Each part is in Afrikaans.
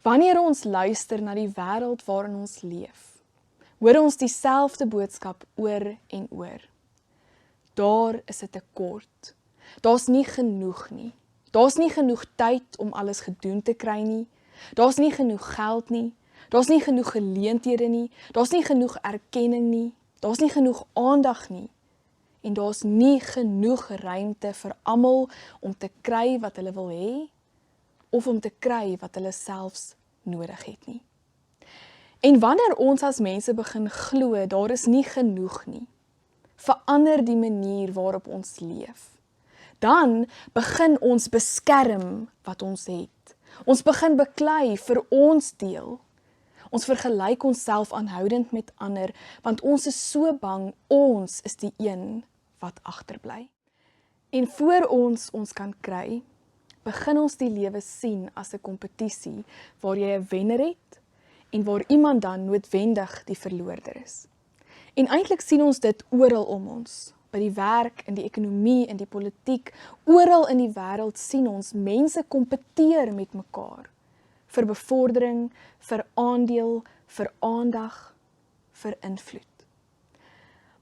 Wanneer ons luister na die wêreld waarin ons leef, hoor ons dieselfde boodskap oor en oor. Daar is 'n tekort. Daar's nie genoeg nie. Daar's nie genoeg tyd om alles gedoen te kry nie. Daar's nie genoeg geld nie. Daar's nie genoeg geleenthede nie. Daar's nie genoeg erkenning nie. Daar's nie genoeg aandag nie. En daar's nie genoeg ruimte vir almal om te kry wat hulle wil hê of om te kry wat hulle selfs nodig het nie. En wanneer ons as mense begin glo daar is nie genoeg nie, verander die manier waarop ons leef. Dan begin ons beskerm wat ons het. Ons begin beklei vir ons deel. Ons vergelyk onsself aanhoudend met ander, want ons is so bang ons is die een wat agterbly. En voor ons kan kry, begin ons die lewe sien as 'n kompetisie waar jy 'n wenner het en waar iemand dan noodwendig die verloorder is. En eintlik sien ons dit oral om ons, by die werk, in die ekonomie, in die politiek, oral in die wêreld sien ons mense kompeteer met mekaar vir bevordering, vir aandeel, vir aandag, vir invloed.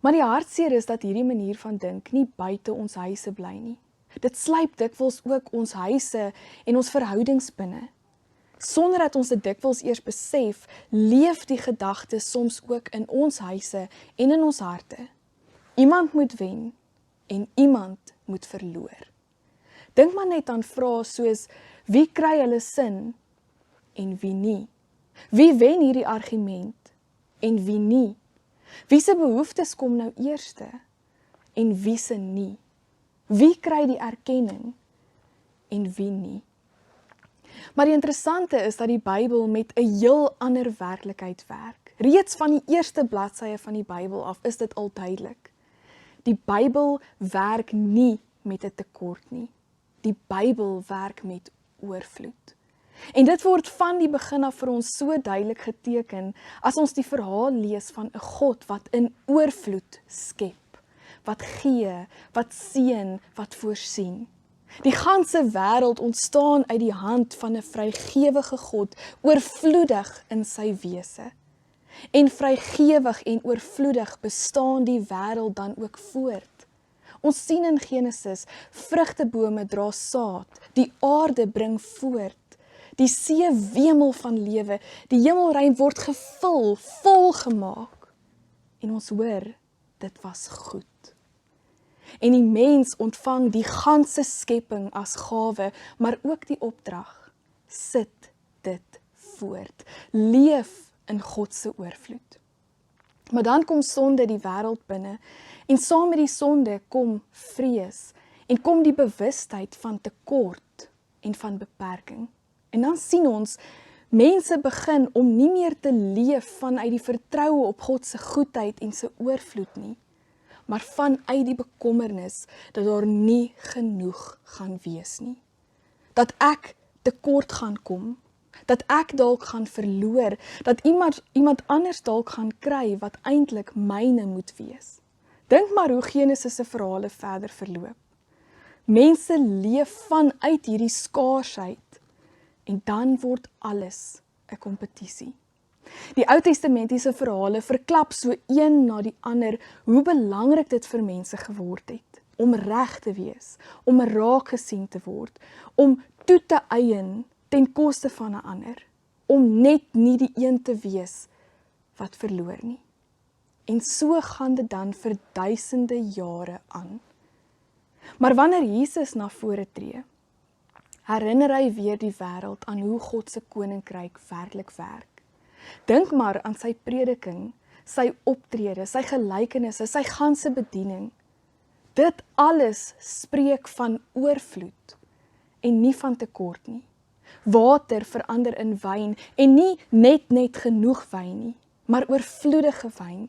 Maar die hartseer is dat hierdie manier van dink nie buite ons huise bly nie. Dit sluip dikwels ook ons huise en ons verhoudings binne. Sonder dat ons dit dikwels eers besef, leef die gedagte soms ook in ons huise en in ons harte. Iemand moet wen en iemand moet verloor. Dink maar net aan vrae soos, wie kry hulle sin en wie nie? Wie wen hierdie argument en wie nie? Wie se behoeftes kom nou eerste en wie se nie? Wie kry die erkenning en wie nie? Maar die interessante is dat die Bybel met 'n heel ander werklikheid werk. Reeds van die eerste bladsye van die Bybel af is dit al duidelik. Die Bybel werk nie met 'n tekort nie. Die Bybel werk met oorvloed. En dit word van die begin af vir ons so duidelik geteken as ons die verhaal lees van 'n God wat in oorvloed skep, wat gee, wat seën, wat voorsien. Die ganse wêreld ontstaan uit die hand van 'n vrygewige God, oorvloedig in sy wese. En vrygewig en oorvloedig bestaan die wêreld dan ook voort. Ons sien in Genesis, vrugtebome dra saad, die aarde bring voort, die see wemel van lewe, die hemelruim word gevul, volgemaak. En ons hoor, dit was goed. En die mens ontvang die ganse skepping as gawe, maar ook die opdrag, sit dit voort, leef in God se oorvloed. Maar dan kom sonde die wêreld binne, en saam met die sonde kom vrees, en kom die bewustheid van tekort en van beperking. En dan sien ons, mense begin om nie meer te leef vanuit die vertroue op God se goedheid en sy oorvloed nie, maar vanuit die bekommernis dat daar nie genoeg gaan wees nie. Dat ek tekort gaan kom, dat ek dalk gaan verloor, dat iemand anders dalk gaan kry wat eintlik myne moet wees. Dink maar hoe Genesis se verhale verder verloop. Mense leef vanuit hierdie skaarsheid en dan word alles 'n kompetisie. Die Ou Testamentiese verhale verklap so een na die ander hoe belangrik dit vir mense geword het, om reg te wees, om raak gesien te word, om toe te eien ten koste van 'n ander, om net nie die een te wees wat verloor nie. En so gaan dit dan vir duisende jare aan. Maar wanneer Jesus na vore tree, herinner hy weer die wêreld aan hoe God se koninkryk werklik werk. Dink maar aan sy prediking, sy optrede, sy gelykenisse, sy ganse bediening. Dit alles spreek van oorvloed en nie van tekort nie. Water verander in wyn en nie net genoeg wyn nie, maar oorvloedige wyn.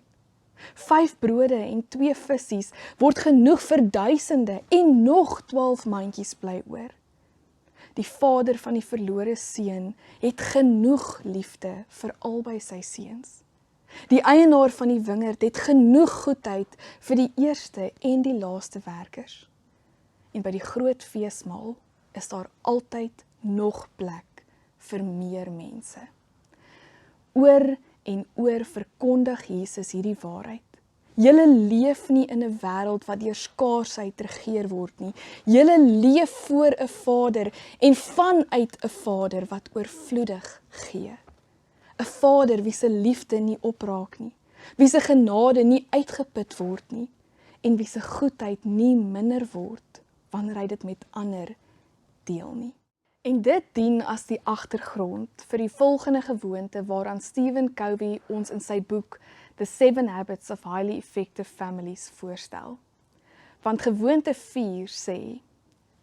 5 brode en 2 vissies word genoeg vir duisende en nog 12 mandjies bly oor. Die vader van die verlore seun het genoeg liefde vir albei sy seuns. Die eienaar van die wingerd het genoeg goedheid vir die eerste en die laaste werkers. En by die groot feesmaal is daar altyd nog plek vir meer mense. Oor en oor verkondig Jesus hierdie waarheid. Julle leef nie in 'n wêreld wat deur skaarsheid regeer word nie. Julle leef voor 'n Vader en vanuit 'n Vader wat oorvloedig gee. 'n Vader wie se liefde nie opraak nie, wie se genade nie uitgeput word nie en wie se goedheid nie minder word wanneer hy dit met ander deel nie. En dit dien as die agtergrond vir die volgende gewoonte waaraan Stephen Covey ons in sy boek The 7 Habits of Highly Effective Families voorstel. Want gewoonte 4 sê,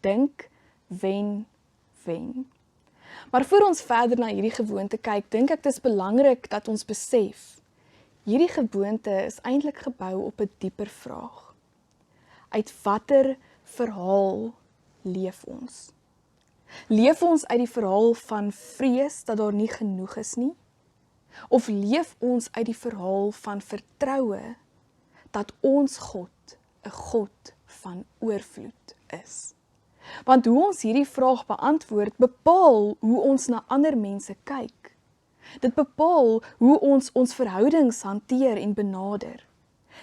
dink, wen, wen. Maar voor ons verder na hierdie gewoonte kyk, dink ek dis belangrik dat ons besef, hierdie gewoonte is eintlik gebou op 'n dieper vraag. Uit watter verhaal leef ons? Leef ons uit die verhaal van vrees dat daar nie genoeg is nie? Of leef ons uit die verhaal van vertroue dat ons God 'n God van oorvloed is? Want hoe ons hierdie vraag beantwoord, bepaal hoe ons na ander mense kyk. Dit bepaal hoe ons verhoudings hanteer en benader.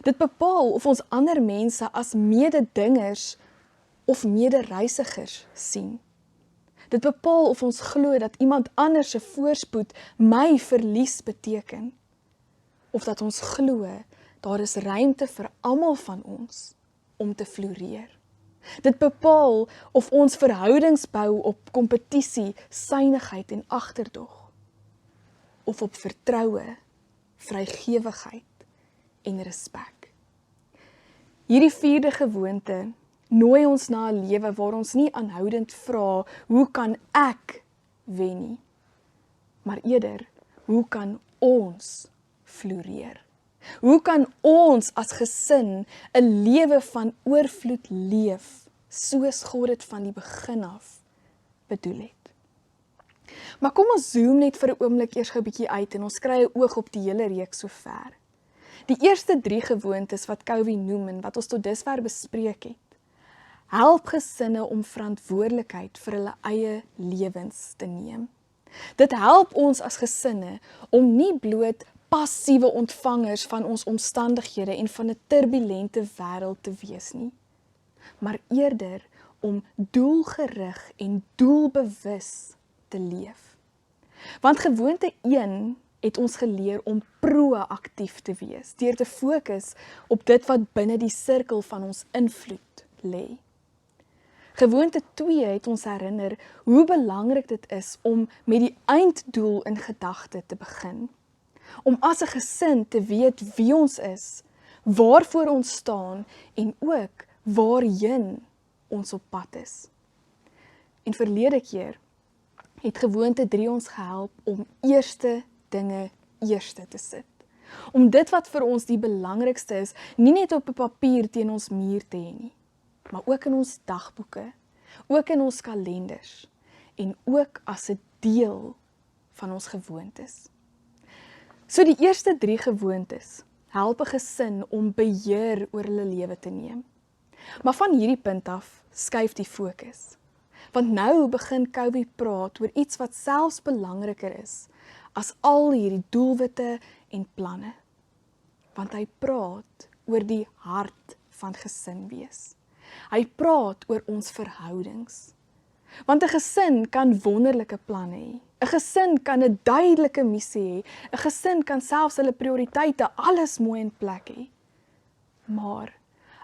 Dit bepaal of ons ander mense as mededingers of medereisigers sien. Dit bepaal of ons glo dat iemand anders se voorspoed my verlies beteken. Of dat ons glo daar is ruimte vir almal van ons om te floreer. Dit bepaal of ons verhoudings bou op kompetisie, suinigheid en agterdog. Of op vertroue, vrygewigheid en respek. Hierdie 4de gewoonte nooi ons na 'n lewe waar ons nie aanhoudend vra, hoe kan ek wen nie, maar eerder, hoe kan ons floreer? Hoe kan ons as gesin 'n lewe van oorvloed leef, soos God dit van die begin af bedoel het? Maar kom ons zoom net vir 'n oomblik eers gou 'n bietjie uit en ons kry 'n oog op die hele reeks sover. Die eerste 3 gewoontes wat Covey noem en wat ons tot dusver bespreek het, help gesinne om verantwoordelikheid vir hulle eie lewens te neem. Dit help ons as gesinne om nie bloot passiewe ontvangers van ons omstandighede en van 'n turbulente wêreld te wees nie, maar eerder om doelgerig en doelbewus te leef. Want gewoonte 1 het ons geleer om proaktief te wees, deur te fokus op dit wat binne die sirkel van ons invloed lê. Gewoonte 2 het ons herinner hoe belangrik dit is om met die einddoel in gedagte te begin. Om as 'n gesin te weet wie ons is, waarvoor ons staan en ook waarheen ons op pad is. En verlede keer het gewoonte 3 ons gehelp om eerste dinge eerste te sit. Om dit wat vir ons die belangrikste is, nie net op 'n papier teen ons muur te hê nie, maar ook in ons dagboeke, ook in ons kalenders en ook as 'n deel van ons gewoontes. So die eerste 3 gewoontes help 'n gesin om beheer oor hulle lewe te neem. Maar van hierdie punt af skuif die fokus. Want nou begin Covey praat oor iets wat selfs belangriker is as al hierdie doelwitte en planne. Want hy praat oor die hart van gesin wees. Hy praat oor ons verhoudings. Want 'n gesin kan wonderlike planne hê. 'n Gesin kan 'n duidelike missie hê. 'n Gesin kan selfs hulle prioriteite alles mooi in plek hê. Maar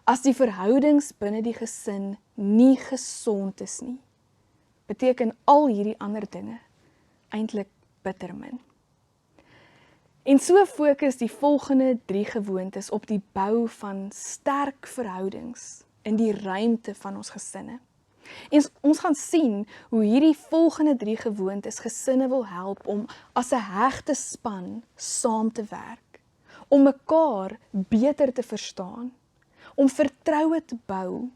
as die verhoudings binne die gesin nie gesond is nie, beteken al hierdie ander dinge eintlik bitter min. En so fokus die volgende 3 gewoontes op die bou van sterk verhoudings in die ruimte van ons gesinne. En ons gaan sien hoe hierdie volgende 3 gewoontes gesinne wil help om as 'n hegte span saam te werk, om mekaar beter te verstaan, om vertroue te bou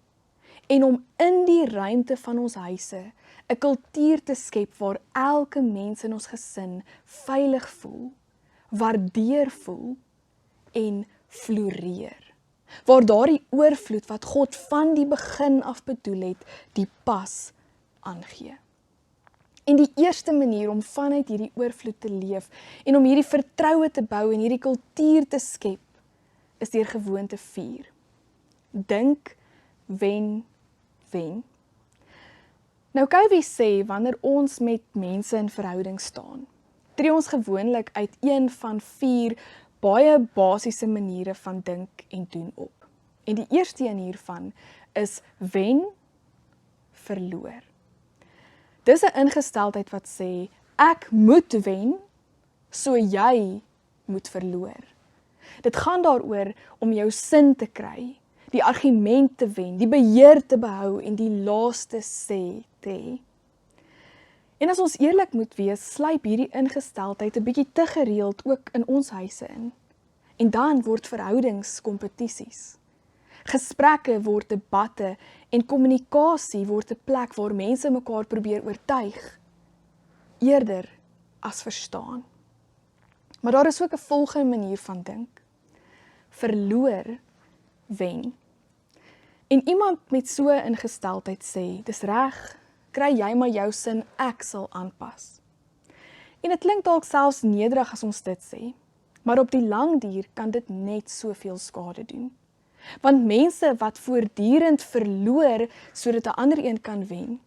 en om in die ruimte van ons huise 'n kultuur te skep waar elke mens in ons gesin veilig voel, waardeer voel en floreer. Waar daardie oorvloed wat God van die begin af bedoel het, die pas aangee. En die eerste manier om vanuit hierdie oorvloed te leef en om hierdie vertroue te bou en hierdie kultuur te skep, is deur gewoonte 4. Dink, wen, wen. Nou Covey sê, wanneer ons met mense in verhouding staan, tree ons gewoonlik uit een van 4 baie basiese maniere van dink en doen op. En die eerste een hiervan is wen, verloor. Dis 'n ingesteldheid wat sê, ek moet wen, so jy moet verloor. Dit gaan daaroor om jou sin te kry, die argument te wen, die beheer te behou en die laaste sê te hê. En as ons eerlik moet wees, sluip hierdie ingesteldheid 'n bietjie te gereeld ook in ons huise in. En dan word verhoudings kompetisies. Gesprekke word debatte en kommunikasie word 'n plek waar mense mekaar probeer oortuig, eerder as verstaan. Maar daar is ook 'n volgende manier van dink. Verloor, wen. En iemand met so 'n ingesteldheid sê, dis reg, kry jy maar jou sin, ek sal aanpas. En dit klink dalk selfs nederig as ons dit sê, maar op die lang duur kan dit net soveel skade doen. Want mense wat voortdurend verloor sodat 'n ander een kan wen,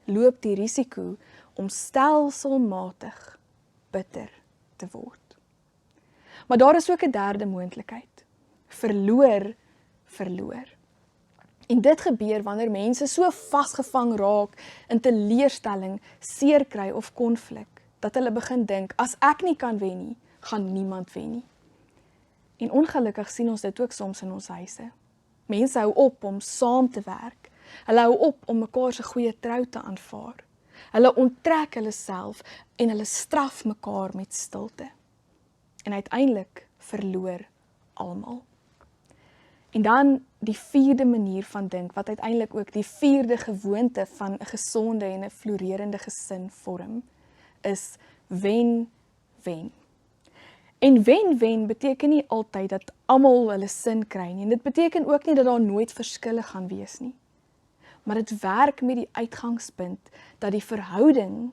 loop die risiko om stelselmatig bitter te word. Maar daar is ook 'n derde moontlikheid. Verloor, verloor. En dit gebeur wanneer mense so vasgevang raak in teleurstelling, seer kry of konflik, dat hulle begin dink, as ek nie kan wen nie, gaan niemand wen nie. En ongelukkig sien ons dit ook soms in ons huise. Mense hou op om saam te werk. Hulle hou op om mekaar se goeie trou te aanvaar. Hulle onttrek hulle self en hulle straf mekaar met stilte. En uiteindelik verloor almal. En dan die 4de manier van dink, wat uiteindelik ook die 4de gewoonte van 'n gesonde en 'n floreerende gesin vorm, is wen, wen. En wen-wen beteken nie altyd dat almal hulle sin kry nie. En dit beteken ook nie dat daar nooit verskille gaan wees nie. Maar dit werk met die uitgangspunt dat die verhouding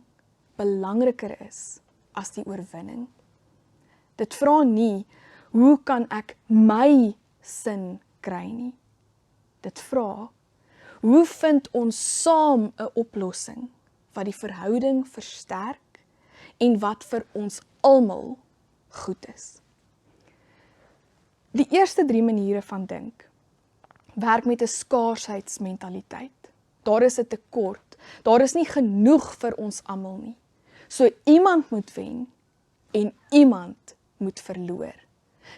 belangriker is as die oorwinning. Dit vra nie, hoe kan ek my sin kry nie? Dit vra, hoe vind ons saam 'n oplossing wat die verhouding versterk en wat vir ons almal goed is. Die eerste 3 maniere van dink werk met 'n skaarsheidmentaliteit. Daar is 'n tekort, daar is nie genoeg vir ons almal nie. So iemand moet wen en iemand moet verloor.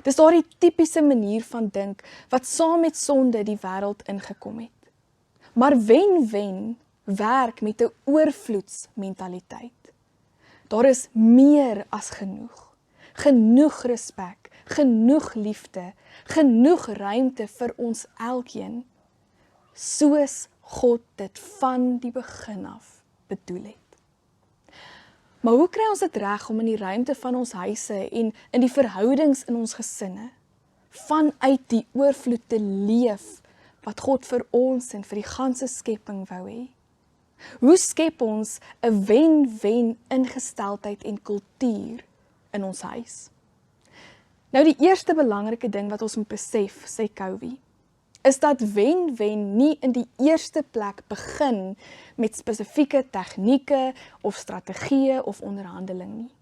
Dis daardie tipiese manier van dink wat saam met sonde die wêreld ingekom het. Maar wen-wen werk met 'n oorvloedsmentaliteit. Daar is meer as genoeg. Genoeg respek, genoeg liefde, genoeg ruimte vir ons elkeen, soos God dit van die begin af bedoel het. Maar hoe kry ons dit reg om in die ruimte van ons huise en in die verhoudings in ons gesinne, vanuit die oorvloed te leef wat God vir ons en vir die ganse skepping wou hê? Hoe skep ons 'n wen-wen ingesteldheid en kultuur in ons huis? Nou die eerste belangrike ding wat ons moet besef, sê Covey, is dat wen-wen nie in die eerste plek begin met spesifieke tegnieke of strategieë of onderhandeling nie.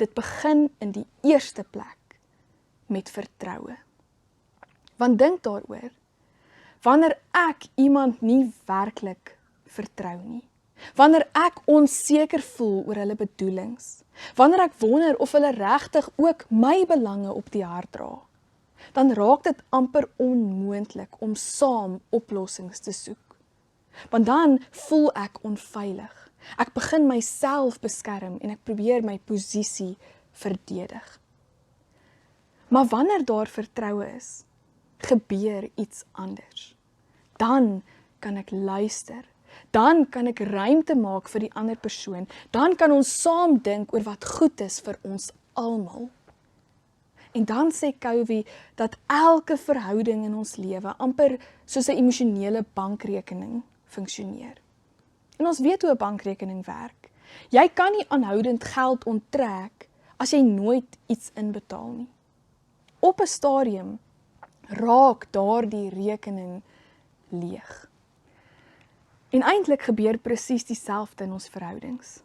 Dit begin in die eerste plek met vertroue. Want dink daaroor, wanneer ek iemand nie werklik vertrou nie, wanneer ek onseker voel oor hulle bedoelings, wanneer ek wonder of hulle regtig ook my belange op die hart dra, dan raak dit amper onmoontlik om saam oplossings te soek. Want dan voel ek onveilig. Ek begin myself beskerm en ek probeer my posisie verdedig. Maar wanneer daar vertroue is, gebeur iets anders. Dan kan ek luister. Dan kan ek ruimte maak vir die ander persoon. Dan kan ons saam dink oor wat goed is vir ons almal. En dan sê Covey dat elke verhouding in ons lewe amper soos 'n emosionele bankrekening funksioneer. En ons weet hoe 'n bankrekening werk. Jy kan nie aanhoudend geld onttrek as jy nooit iets inbetaal nie. Op 'n stadium raak daardie rekening leeg. En eintlik gebeur presies dieselfde in ons verhoudings.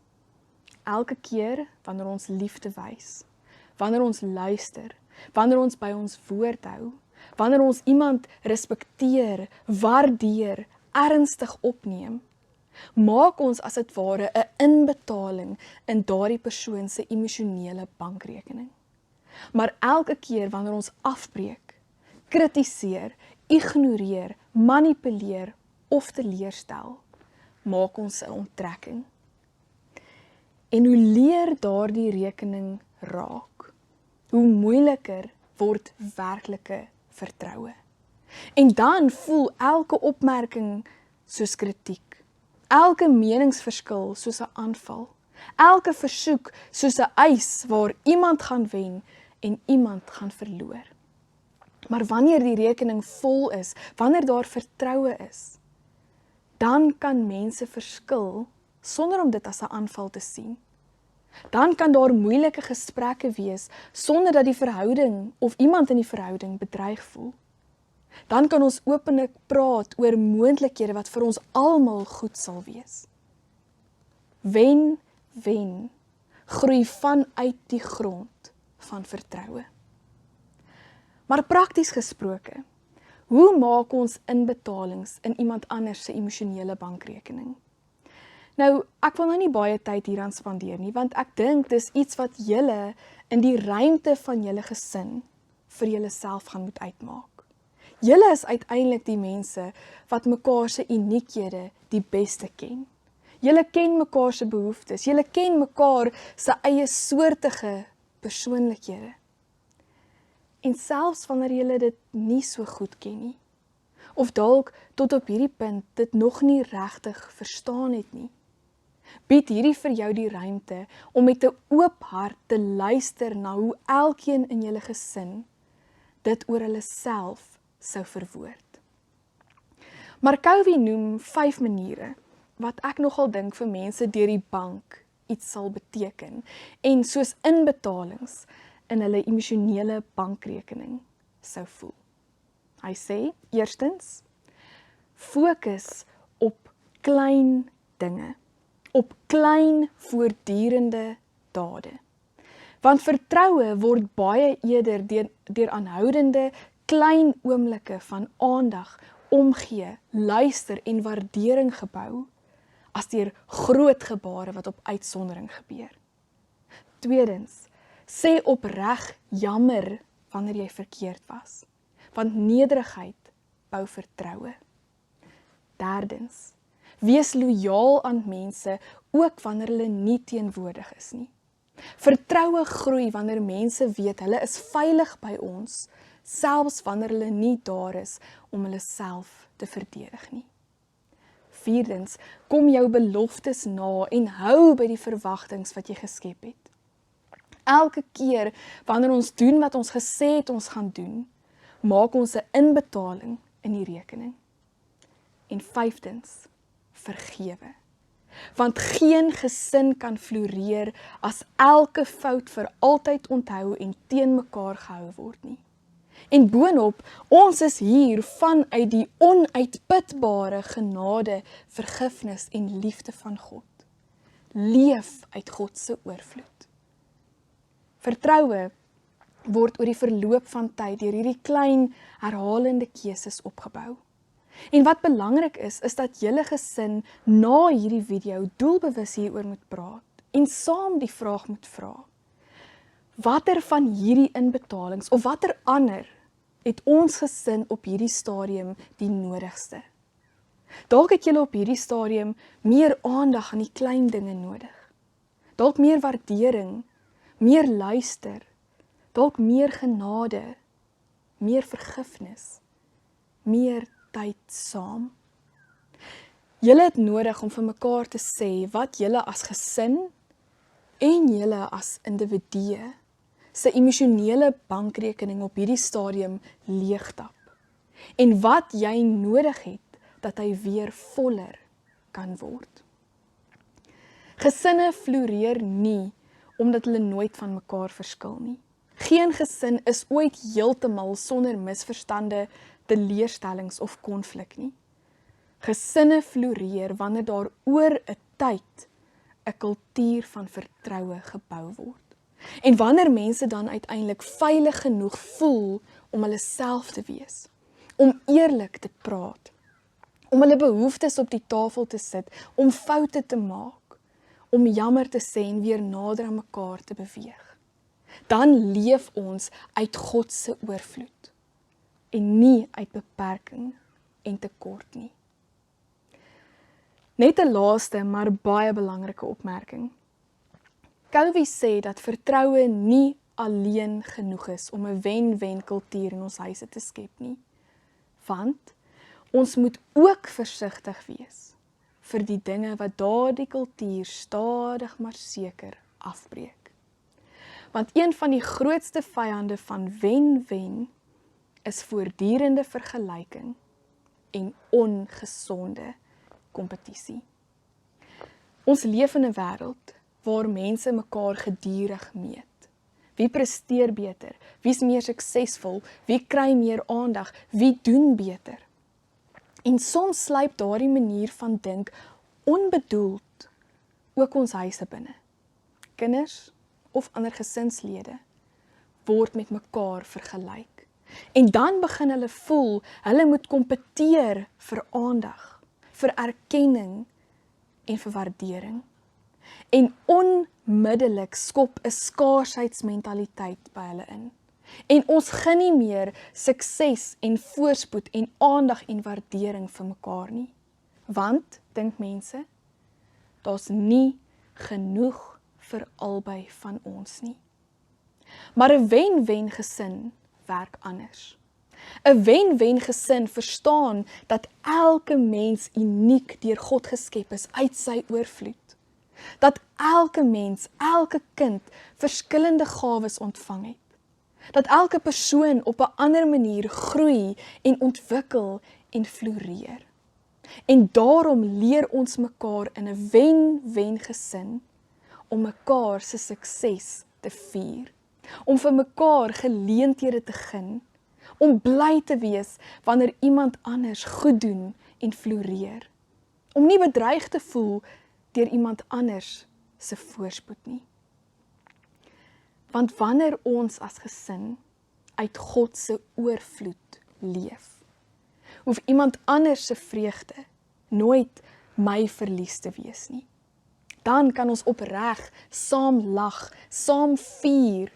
Elke keer wanneer ons liefde wys, wanneer ons luister, wanneer ons by ons woord hou, wanneer ons iemand respekteer, waardeer, ernstig opneem, maak ons as dit ware 'n inbetaling in daardie persoon se emosionele bankrekening. Maar elke keer wanneer ons afbreek, kritiseer, ignoreer, manipuleer of teleurstel, maak ons 'n onttrekking. En hoe leer daardie rekening raak, hoe moeiliker word werklike vertroue. En dan voel elke opmerking soos kritiek, elke meningsverskil soos 'n aanval, elke versoek soos 'n eis waar iemand gaan wen en iemand gaan verloor. Maar wanneer die rekening vol is, wanneer daar vertroue is, dan kan mense verskil sonder om dit as 'n aanval te sien. Dan kan daar moeilike gesprekke wees sonder dat die verhouding of iemand in die verhouding bedreig voel. Dan kan ons openlik praat oor moontlikhede wat vir ons almal goed sal wees. Wen, wen, groei vanuit die grond van vertroue. Maar prakties gesproke, hoe maak ons inbetalings in iemand anders se emosionele bankrekening? Nou, ek wil nou nie baie tyd hieraan spandeer nie, want ek dink dis iets wat julle in die ruimte van julle gesin vir julleself gaan moet uitmaak. Julle is uiteindelik die mense wat mekaar se uniekhede die beste ken. Julle ken mekaar se behoeftes, julle ken mekaar se eie soortige persoonlikhede. En selfs wanneer julle dit nie so goed ken nie, of dalk tot op hierdie punt dit nog nie regtig verstaan het nie, bied hierdie vir jou die ruimte om met 'n oop hart te luister na hoe elkeen in julle gesin dit oor hulle self sou verwoord. Markowie noem 5 maniere wat ek nogal dink vir mense deur die bank iets sal beteken en soos inbetalings in hulle emosionele bankrekening sou voel. Hy sê, eerstens, fokus op klein dinge, op klein voortdurende dade. Want vertroue word baie eerder deur aanhoudende klein oomblikke van aandag, omgee, luister en waardering gebou, as deur groot gebare wat op uitsondering gebeur. Tweedens, sê opreg jammer wanneer jy verkeerd was, want nederigheid bou vertroue. Derdens, wees lojaal aan mense ook wanneer hulle nie teenwoordig is nie. Vertroue groei wanneer mense weet hulle is veilig by ons, selfs wanneer hulle nie daar is om hulle self te verdedig nie. Vierdens, kom jou beloftes na en hou by die verwagtings wat jy geskep het. Elke keer wanneer ons doen wat ons gesê het ons gaan doen, maak ons 'n inbetaling in die rekening. En vyftens, vergewe. Want geen gesin kan floreer as elke fout vir altyd onthou en teen mekaar gehou word nie. En boonop, ons is hier vanuit die onuitputbare genade, vergifnis en liefde van God. Leef uit God se oorvloed. Vertroue word oor die verloop van tyd deur hierdie klein herhalende keuses opgebou. En wat belangrik is dat julle gesin na hierdie video doelbewus hieroor moet praat en saam die vraag moet vra: watter van hierdie inbetalings of watter ander het ons gesin op hierdie stadium die nodigste? Dalk het julle op hierdie stadium meer aandag aan die klein dinge nodig. Dalk meer waardering, meer luister, dalk meer genade, meer vergifnis, meer tyd saam. Julle het nodig om vir mekaar te sê wat julle as gesin en julle as individue se emosionele bankrekening op hierdie stadium leegtap en wat jy nodig het dat hy weer voller kan word. Gesinne floreer nie omdat hulle nooit van mekaar verskil nie. Geen gesin is ooit heeltemal sonder misverstande, teleurstellings of konflik nie. Gesinne floreer wanneer daar oor 'n tyd 'n kultuur van vertroue gebou word. En wanneer mense dan uiteindelik veilig genoeg voel om hulle self te wees, om eerlik te praat, om hulle behoeftes op die tafel te sit, om foute te maak, om jammer te sê en weer nader aan mekaar te beweeg. Dan leef ons uit God se oorvloed en nie uit beperking en tekort nie. Net 'n laaste, maar baie belangrike opmerking. Covey sê dat vertroue nie alleen genoeg is om 'n wen-wen kultuur in ons huise te skep nie. Want ons moet ook versigtig wees vir die dinge wat daardie kultuur stadig maar seker afbreek. Want een van die grootste vyande van wen-wen is voortdurende vergelyking en ongesonde kompetisie. Ons leef in 'n wêreld waar mense mekaar gedurig meet. Wie presteer beter? Wie is meer suksesvol? Wie kry meer aandag? Wie doen beter? En soms sluip daardie manier van dink onbedoeld ook ons huise binne. Kinders of ander gesinslede word met mekaar vergelyk. En dan begin hulle voel, hulle moet kompeteer vir aandag, vir erkenning en vir waardering. En onmiddellik skop 'n skaarsheidmentaliteit by hulle in. En ons gun nie meer sukses en voorspoed en aandag en waardering vir mekaar nie. Want, dink mense, daar's nie genoeg vir albei van ons nie. Maar 'n wen-wen gesin werk anders. 'n wen-wen gesin verstaan dat elke mens uniek deur God geskep is uit sy oorvloed. Dat elke mens, elke kind verskillende gawes ontvang het. Dat elke persoon op 'n ander manier groei en ontwikkel en floreer. En daarom leer ons mekaar in 'n wen-wen gesin om mekaar se sukses te vier, om vir mekaar geleenthede te gun, om bly te wees wanneer iemand anders goed doen en floreer, om nie bedreig te voel deur iemand anders se voorspoed nie. Want wanneer ons as gesin uit God se oorvloed leef, hoef iemand anders se vreugde nooit my verlies te wees nie. Dan kan ons opreg saam lag, saam vier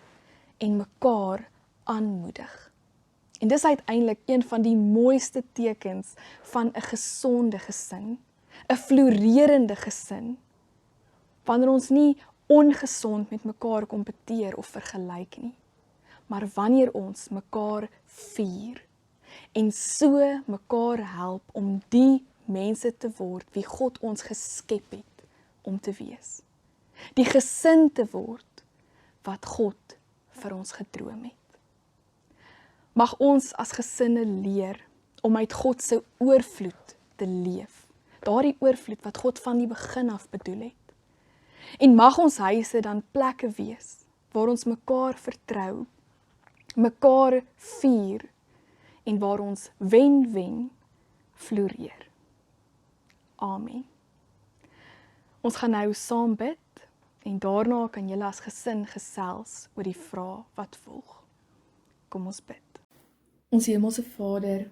en mekaar aanmoedig. En dis uiteindelik een van die mooiste tekens van 'n gesonde gesin, 'n floreerende gesin. Wanneer ons nie ongesond met mekaar kompeteer of vergelyk nie, maar wanneer ons mekaar vier en so mekaar help om die mense te word wie God ons geskep het om te wees. Die gesin te word wat God vir ons gedroom het. Mag ons as gesinne leer om uit God se oorvloed te leef. Daardie oorvloed wat God van die begin af bedoel het. En mag ons huise dan plekke wees waar ons mekaar vertrou, mekaar vier en waar ons wen-wen floreer. Amen. Ons gaan nou saam bid en daarna kan julle as gesin gesels oor die vraag wat volg. Kom ons bid. Ons Hemelse Vader,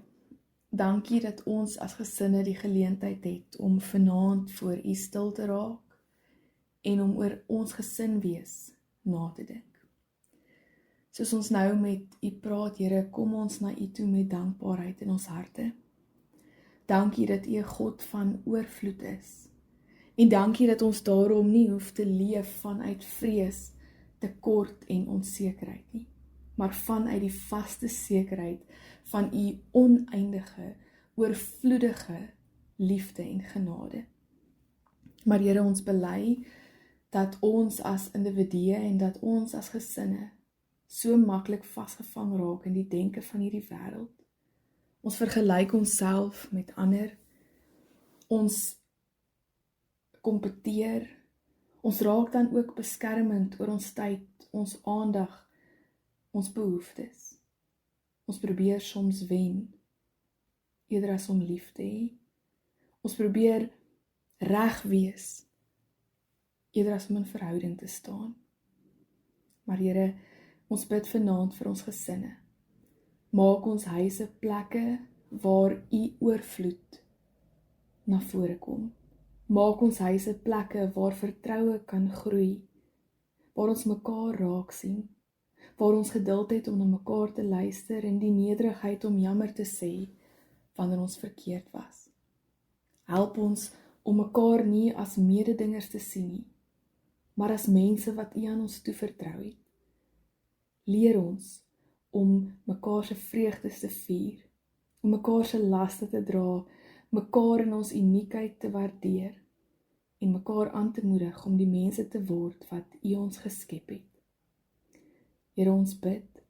dankie dat ons as gesinne die geleentheid het om vanaand voor U stil te raak en om oor ons gesin wees na te dink. Soos ons nou met U praat, Here, kom ons na U toe met dankbaarheid in ons harte. Dankie dat U 'n God van oorvloed is. En dankie dat ons daarom nie hoef te leef vanuit vrees, tekort en onsekerheid nie, maar vanuit die vaste sekerheid van U oneindige, oorvloedige liefde en genade. Maar Here, ons bely dat ons as individue en dat ons as gesinne so maklik vasgevang raak in die denke van hierdie wêreld. Ons vergelyk onsself met ander. Ons kompeteer, Ons raak dan ook beskermend oor ons tyd, ons aandag, ons behoeftes. Ons probeer soms wen, eerder as om lief te hê. Ons probeer reg wees, eerder as om in verhouding te staan. Maar Here, ons bid vanaand vir ons gesinne. Maak ons huise plekke waar U oorvloed na vore kom. Maak ons huise plekke waar vertroue kan groei, waar ons mekaar raak sien, waar ons geduld het om na mekaar te luister en die nederigheid om jammer te sê wanneer ons verkeerd was. Help ons om mekaar nie as mededingers te sien nie, maar as mense wat U aan ons toevertrou het. Leer ons om mekaar se vreugdes te vier, om mekaar se laste te dra, mekaar in ons uniekheid te waardeer en mekaar aan te moedig om die mense te word wat U ons geskep het. Here, ons bid,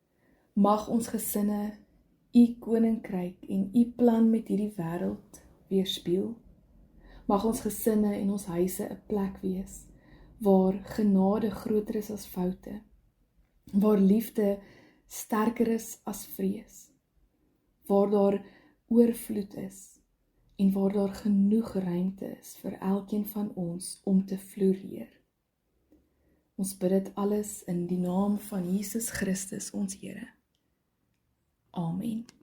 mag ons gesinne U koninkryk en U plan met hierdie wêreld weerspieël. Mag ons gesinne en ons huise 'n plek wees waar genade groter is as foute, waar liefde sterker is as vrees, waar daar oorvloed is en waar daar genoeg ruimte is vir elkeen van ons om te floreer. Ons bid dit alles in die naam van Jesus Christus, ons Here. Amen.